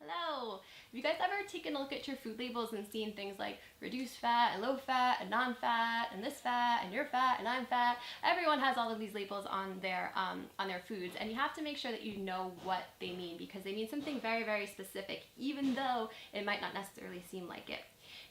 Hello! Have you guys ever taken a look at your food labels and seen things like reduced fat and low fat and non-fat and this fat and you're fat and I'm fat? Everyone has all of these labels on their foods, and you have to make sure that you know what they mean, because they mean something very, very specific, even though it might not necessarily seem like it.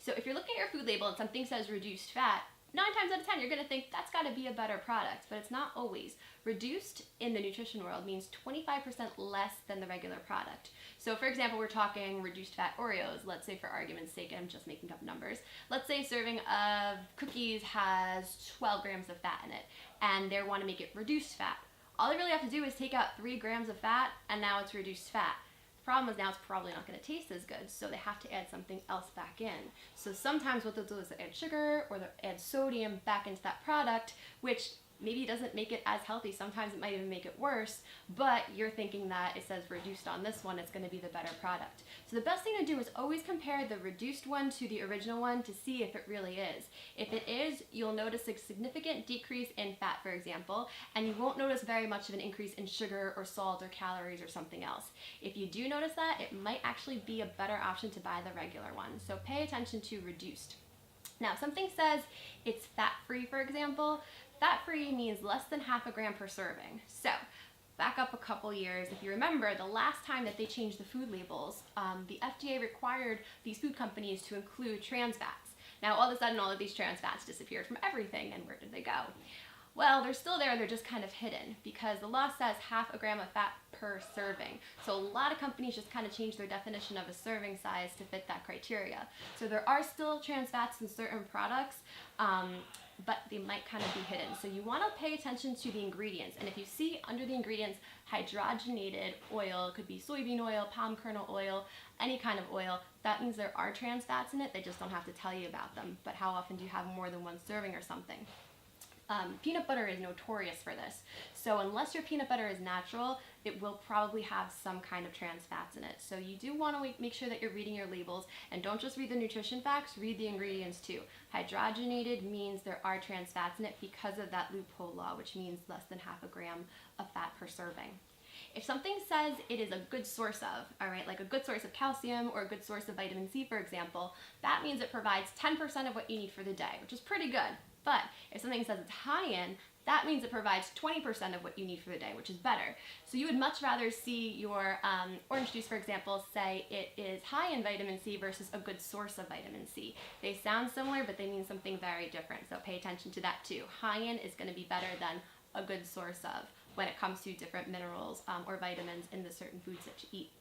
So if you're looking at your food label and something says reduced fat, 9 times out of 10 you're going to think that's got to be a better product, but it's not always. Reduced in the nutrition world means 25% less than the regular product. So for example, we're talking reduced fat Oreos. Let's say, for argument's sake, I'm just making up numbers. Let's say a serving of cookies has 12 grams of fat in it, and they want to make it reduced fat. All they really have to do is take out 3 grams of fat, and now it's reduced fat. Problem is, now it's probably not going to taste as good, so they have to add something else back in. So sometimes what they'll do is add sugar or they'll add sodium back into that product, which maybe doesn't make it as healthy. Sometimes it might even make it worse, but you're thinking that it says reduced on this one, it's going to be the better product. So the best thing to do is always compare the reduced one to the original one to see if it really is. If it is, you'll notice a significant decrease in fat, for example, and you won't notice very much of an increase in sugar or salt or calories or something else. If you do notice that, it might actually be a better option to buy the regular one. So pay attention to reduced. Now, if something says it's fat-free, for example, fat-free means less than half a gram per serving. So back up a couple years, if you remember, the last time that they changed the food labels, the FDA required these food companies to include trans fats. Now, all of a sudden, all of these trans fats disappeared from everything, and where did they go? Well, they're still there, they're just kind of hidden, because the law says half a gram of fat per serving. So a lot of companies just kind of change their definition of a serving size to fit that criteria. So there are still trans fats in certain products, but they might kind of be hidden. So you want to pay attention to the ingredients. And if you see under the ingredients hydrogenated oil, it could be soybean oil, palm kernel oil, any kind of oil, that means there are trans fats in it. They just don't have to tell you about them. But how often do you have more than one serving or something? Peanut butter is notorious for this. So unless your peanut butter is natural, it will probably have some kind of trans fats in it. So you do want to make sure that you're reading your labels, and don't just read the nutrition facts, read the ingredients too. Hydrogenated means there are trans fats in it because of that loophole law, which means less than half a gram of fat per serving. If something says it is a good source of, all right, like a good source of calcium or a good source of vitamin C, for example, that means it provides 10% of what you need for the day, which is pretty good. But if something says it's high in, that means it provides 20% of what you need for the day, which is better. So you would much rather see your orange juice, for example, say it is high in vitamin C versus a good source of vitamin C. They sound similar, but they mean something very different. So pay attention to that too. High in is going to be better than a good source of when it comes to different minerals or vitamins in the certain foods that you eat.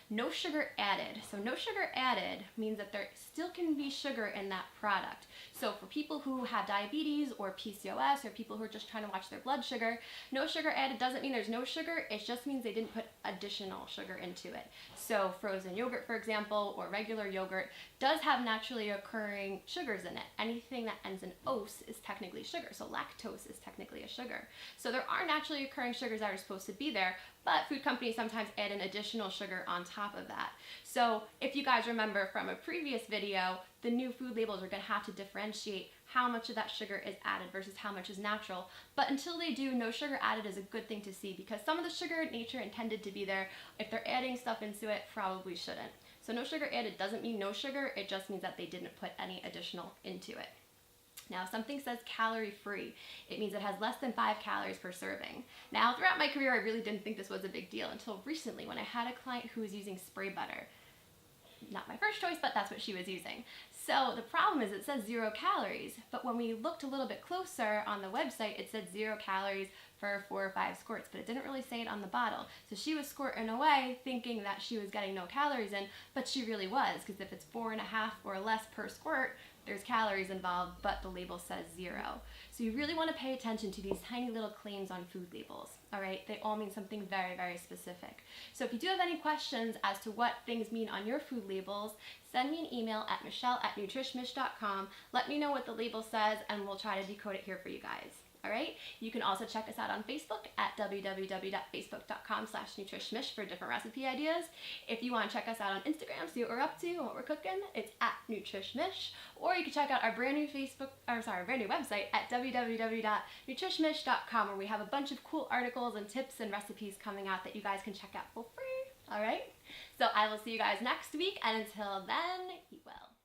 No sugar added. So no sugar added means that there still can be sugar in that product. So for people who have diabetes or PCOS, or people who are just trying to watch their blood sugar, no sugar added doesn't mean there's no sugar. It just means they didn't put additional sugar into it. So frozen yogurt, for example, or regular yogurt does have naturally occurring sugars in it. Anything that ends in ose is technically sugar. So lactose is technically a sugar. So there are naturally occurring sugars that are supposed to be there, but food companies sometimes add an additional sugar on top of that. So if you guys remember from a previous video, the new food labels are going to have to differentiate how much of that sugar is added versus how much is natural. But until they do, no sugar added is a good thing to see, because some of the sugar nature intended to be there. If they're adding stuff into it, probably shouldn't. So no sugar added doesn't mean no sugar, it just means that they didn't put any additional into it. Now, if something says calorie-free, it means it has less than 5 calories per serving. Now, throughout my career, I really didn't think this was a big deal until recently, when I had a client who was using spray butter. Not my first choice, but that's what she was using. So the problem is it says 0 calories, but when we looked a little bit closer on the website, it said 0 calories for 4 or 5 squirts, but it didn't really say it on the bottle. So she was squirting away thinking that she was getting no calories in, but she really was, because if it's 4.5 or less per squirt, there's calories involved, but the label says 0. So you really want to pay attention to these tiny little claims on food labels, all right? They all mean something very, very specific. So if you do have any questions as to what things mean on your food labels, send me an email at michelle@nutrishmish.com. Let me know what the label says, and we'll try to decode it here for you guys. All right. You can also check us out on Facebook at www.facebook.com/nutrishmish for different recipe ideas. If you want to check us out on Instagram, see what we're up to and what we're cooking, it's at nutrishmish. Or you can check out our brand new website at www.nutrishmish.com, where we have a bunch of cool articles and tips and recipes coming out that you guys can check out for free. All right? So I will see you guys next week, and until then, eat well.